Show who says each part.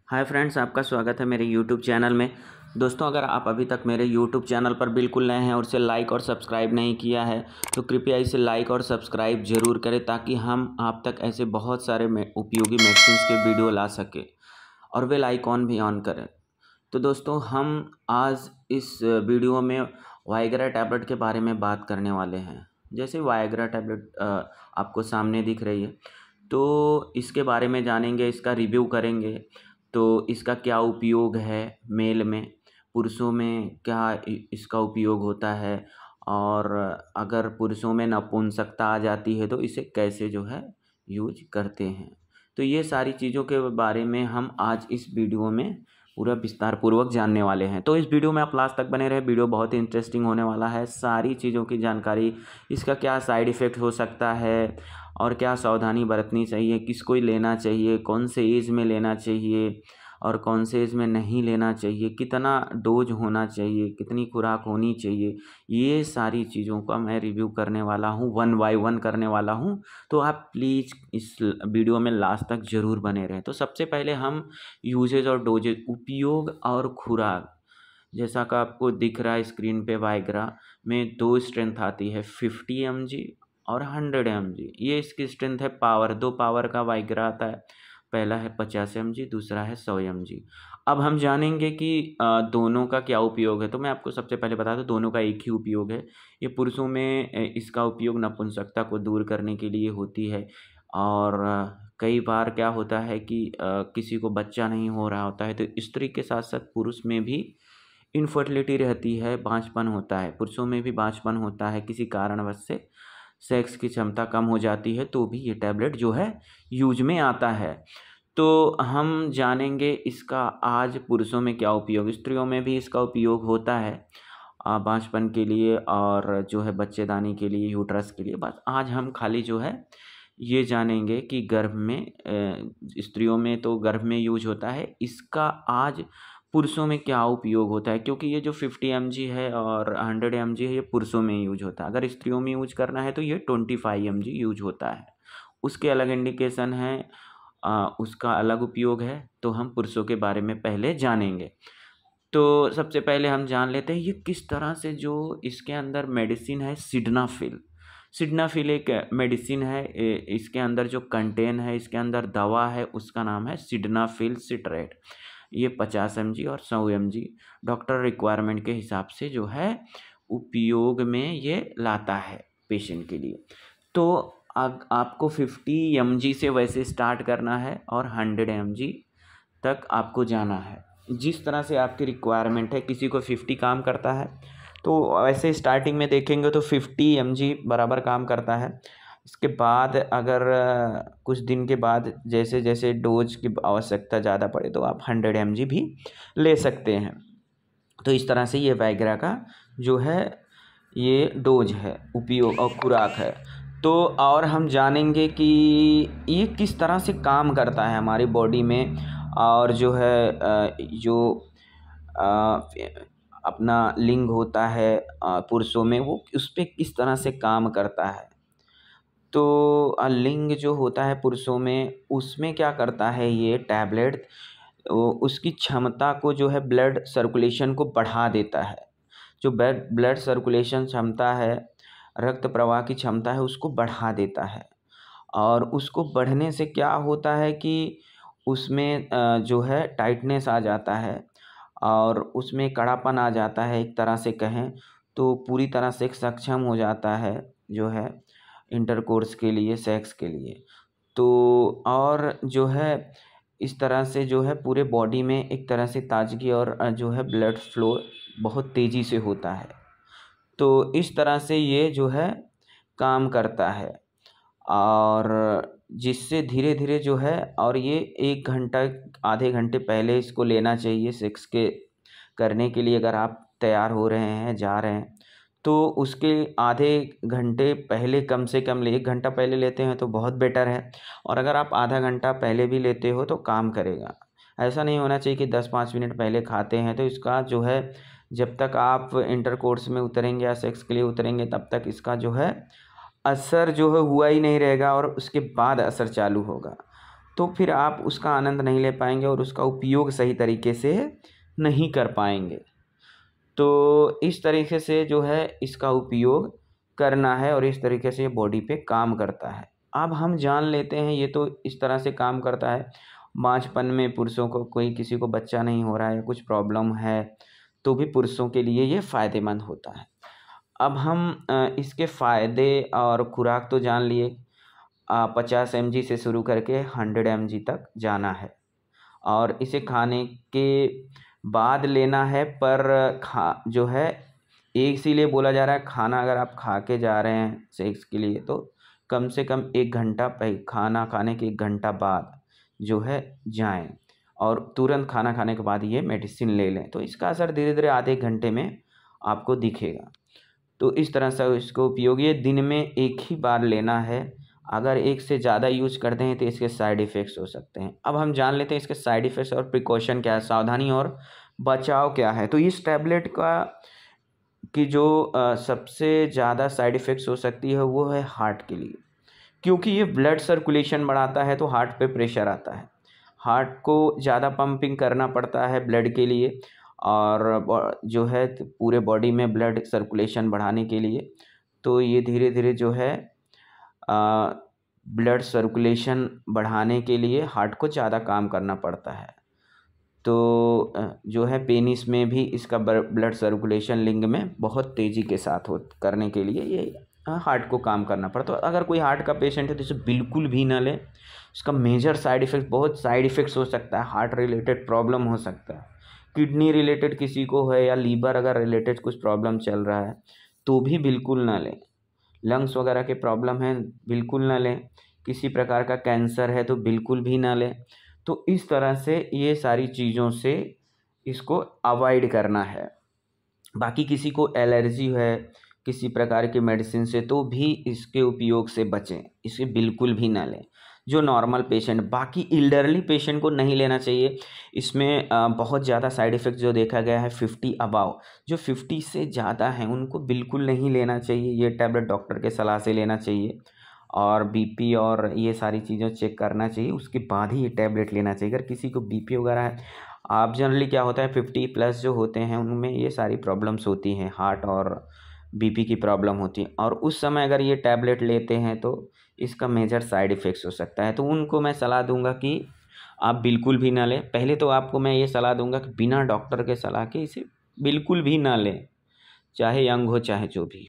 Speaker 1: Hi friends, आपका स्वागत है मेरे यूट्यूब चैनल में। दोस्तों, अगर आप अभी तक मेरे यूट्यूब चैनल पर बिल्कुल नए हैं और इसे लाइक और सब्सक्राइब नहीं किया है तो कृपया इसे लाइक और सब्सक्राइब ज़रूर करें ताकि हम आप तक ऐसे बहुत सारे उपयोगी मेडिसिन के वीडियो ला सके और बेल आइकॉन भी ऑन करें। तो दोस्तों, हम आज इस वीडियो में वाइग्रा टैबलेट के बारे में बात करने वाले हैं। जैसे वाइग्रा टैबलेट आपको सामने दिख रही है, तो इसके बारे में जानेंगे, इसका रिव्यू करेंगे। तो इसका क्या उपयोग है मेल में, पुरुषों में क्या इसका उपयोग होता है, और अगर पुरुषों में नपुंसकता आ जाती है तो इसे कैसे जो है यूज करते हैं। तो ये सारी चीज़ों के बारे में हम आज इस वीडियो में पूरा विस्तार पूर्वक जानने वाले हैं। तो इस वीडियो में आप लास्ट तक बने रहे, वीडियो बहुत ही इंटरेस्टिंग होने वाला है। सारी चीज़ों की जानकारी, इसका क्या साइड इफ़ेक्ट हो सकता है और क्या सावधानी बरतनी चाहिए, किसको लेना चाहिए, कौन से एज में लेना चाहिए और कौन से एज में नहीं लेना चाहिए, कितना डोज होना चाहिए, कितनी खुराक होनी चाहिए, ये सारी चीज़ों का मैं रिव्यू करने वाला हूँ, 1 बाय 1 करने वाला हूँ। तो आप प्लीज़ इस वीडियो में लास्ट तक ज़रूर बने रहें। तो सबसे पहले हम यूजेज और डोजेज, उपयोग और खुराक, जैसा कि आपको दिख रहा है स्क्रीन पे, वाइग्रा में 2 स्ट्रेंथ आती है, 50 mg और 100 mg। ये इसकी स्ट्रेंथ है। पावर, 2 पावर का वाइग्रा आता है। पहला है 50 mg, दूसरा है 100 mg। अब हम जानेंगे कि दोनों का क्या उपयोग है। तो मैं आपको सबसे पहले बता दूं, दोनों का एक ही उपयोग है। ये पुरुषों में इसका उपयोग नपुंसकता को दूर करने के लिए होती है। और कई बार क्या होता है कि किसी को बच्चा नहीं हो रहा होता है, तो स्त्री के साथ साथ पुरुष में भी इनफर्टिलिटी रहती है, बांझपन होता है। पुरुषों में भी बांझपन होता है, किसी कारणवश से सेक्स की क्षमता कम हो जाती है, तो भी ये टैबलेट जो है यूज में आता है। तो हम जानेंगे इसका आज पुरुषों में क्या उपयोग, स्त्रियों में भी इसका उपयोग होता है बांझपन के लिए और जो है बच्चेदानी के लिए, यूट्रस के लिए। बस आज हम खाली जो है ये जानेंगे कि गर्भ में, स्त्रियों में तो गर्भ में यूज होता है, इसका आज पुरुषों में क्या उपयोग होता है। क्योंकि ये जो 50 mg है और 100 mg है, ये पुरुषों में यूज होता है। अगर स्त्रियों में यूज करना है तो ये 25 mg यूज होता है। उसके अलग इंडिकेशन है, उसका अलग उपयोग है। तो हम पुरुषों के बारे में पहले जानेंगे। तो सबसे पहले हम जान लेते हैं ये किस तरह से, जो इसके अंदर मेडिसिन है सिडनाफिल। सिडनाफिल एक मेडिसिन है। इसके अंदर जो कंटेन है, इसके अंदर दवा है, उसका नाम है सिडनाफिल सिट्रेट। ये 50 mg और 100 mg डॉक्टर रिक्वायरमेंट के हिसाब से जो है उपयोग में ये लाता है पेशेंट के लिए। तो आपको 50 mg से वैसे स्टार्ट करना है और 100 mg तक आपको जाना है, जिस तरह से आपकी रिक्वायरमेंट है। किसी को 50 काम करता है तो वैसे स्टार्टिंग में देखेंगे तो 50 mg बराबर काम करता है। इसके बाद अगर कुछ दिन के बाद जैसे जैसे डोज की आवश्यकता ज़्यादा पड़े तो आप 100 mg भी ले सकते हैं। तो इस तरह से ये वाइग्रा का जो है ये डोज है, उपयोग और खुराक है। तो और हम जानेंगे कि ये किस तरह से काम करता है हमारी बॉडी में, और जो है जो अपना लिंग होता है पुरुषों में, वो उस पर किस तरह से काम करता है। तो लिंग जो होता है पुरुषों में, उसमें क्या करता है ये टैबलेट, उसकी क्षमता को जो है ब्लड सर्कुलेशन को बढ़ा देता है। जो ब्लड सर्कुलेशन क्षमता है, रक्त प्रवाह की क्षमता है, उसको बढ़ा देता है। और उसको बढ़ने से क्या होता है कि उसमें जो है टाइटनेस आ जाता है और उसमें कड़ापन आ जाता है, एक तरह से कहें तो पूरी तरह से सक्षम हो जाता है जो है इंटरकोर्स के लिए, सेक्स के लिए। तो और जो है इस तरह से जो है पूरे बॉडी में एक तरह से ताजगी और जो है ब्लड फ्लो बहुत तेज़ी से होता है। तो इस तरह से ये जो है काम करता है, और जिससे धीरे धीरे जो है, और ये 1 घंटा आधे घंटे पहले इसको लेना चाहिए सेक्स के करने के लिए। अगर आप तैयार हो रहे हैं, जा रहे हैं, तो उसके आधे घंटे पहले कम से कम 1 घंटा पहले लेते हैं तो बहुत बेटर है। और अगर आप आधा घंटा पहले भी लेते हो तो काम करेगा। ऐसा नहीं होना चाहिए कि 10-5 मिनट पहले खाते हैं तो इसका जो है, जब तक आप इंटरकोर्स में उतरेंगे या सेक्स के लिए उतरेंगे तब तक इसका जो है असर जो है हुआ ही नहीं रहेगा, और उसके बाद असर चालू होगा। तो फिर आप उसका आनंद नहीं ले पाएंगे और उसका उपयोग सही तरीके से नहीं कर पाएंगे। तो इस तरीके से जो है इसका उपयोग करना है और इस तरीके से ये बॉडी पे काम करता है। अब हम जान लेते हैं ये तो इस तरह से काम करता है। बाँझपन में पुरुषों को कोई किसी को बच्चा नहीं हो रहा है या कुछ प्रॉब्लम है तो भी पुरुषों के लिए ये फ़ायदेमंद होता है। अब हम इसके फ़ायदे और खुराक तो जान लिए। 50 mg से शुरू करके 100 mg तक जाना है और इसे खाने के बाद लेना है। पर खा जो है एक इसीलिए बोला जा रहा है, खाना अगर आप खा के जा रहे हैं सेक्स के लिए तो कम से कम 1 घंटा खाना खाने के 1 घंटा बाद जो है जाएं और तुरंत खाना खाने के बाद ये मेडिसिन ले लें, तो इसका असर धीरे धीरे आधे घंटे में आपको दिखेगा। तो इस तरह से इसको उपयोग ये दिन में एक ही बार लेना है। अगर एक से ज़्यादा यूज करते हैं तो इसके साइड इफ़ेक्ट्स हो सकते हैं। अब हम जान लेते हैं इसके साइड इफ़ेक्ट्स और प्रिकॉशन क्या है, सावधानी और बचाव क्या है। तो इस टैबलेट की जो सबसे ज़्यादा साइड इफ़ेक्ट्स हो सकती है वो है हार्ट के लिए, क्योंकि ये ब्लड सर्कुलेशन बढ़ाता है तो हार्ट पे प्रेशर आता है। हार्ट को ज़्यादा पंपिंग करना पड़ता है ब्लड के लिए और जो है पूरे बॉडी में ब्लड सर्कुलेशन बढ़ाने के लिए। तो ये धीरे धीरे जो है ब्लड सर्कुलेशन बढ़ाने के लिए हार्ट को ज़्यादा काम करना पड़ता है। तो जो है पेनिस में भी इसका ब्लड सर्कुलेशन लिंग में बहुत तेज़ी के साथ करने के लिए ये हार्ट को काम करना पड़ता है। तो अगर कोई हार्ट का पेशेंट है तो इसे बिल्कुल भी ना ले। इसका मेजर साइड इफ़ेक्ट, बहुत साइड इफ़ेक्ट्स हो सकता है। हार्ट रिलेटेड प्रॉब्लम हो सकता है, किडनी रिलेटेड किसी को है या लीवर अगर रिलेटेड कुछ प्रॉब्लम चल रहा है तो भी बिल्कुल ना लें। लंग्स वगैरह के प्रॉब्लम है बिल्कुल ना लें। किसी प्रकार का कैंसर है तो बिल्कुल भी ना लें। तो इस तरह से ये सारी चीज़ों से इसको अवॉइड करना है। बाकी किसी को एलर्जी है किसी प्रकार की मेडिसिन से तो भी इसके उपयोग से बचें, इसे बिल्कुल भी ना लें। जो नॉर्मल पेशेंट, बाकी इल्डरली पेशेंट को नहीं लेना चाहिए। इसमें बहुत ज़्यादा साइड इफ़ेक्ट जो देखा गया है 50 अबाव, जो 50 से ज़्यादा हैं उनको बिल्कुल नहीं लेना चाहिए। ये टैबलेट डॉक्टर के सलाह से लेना चाहिए और बीपी और ये सारी चीज़ें चेक करना चाहिए, उसके बाद ही ये टैबलेट लेना चाहिए। अगर किसी को बीपी वगैरह है, आप जनरली क्या होता है 50 प्लस जो होते हैं उनमें ये सारी प्रॉब्लम्स होती हैं, हार्ट और बीपी की प्रॉब्लम होती है और उस समय अगर ये टैबलेट लेते हैं तो इसका मेजर साइड इफ़ेक्ट्स हो सकता है। तो उनको मैं सलाह दूंगा कि आप बिल्कुल भी ना लें। पहले तो आपको मैं ये सलाह दूंगा कि बिना डॉक्टर के सलाह के इसे बिल्कुल भी ना लें, चाहे यंग हो चाहे जो भी।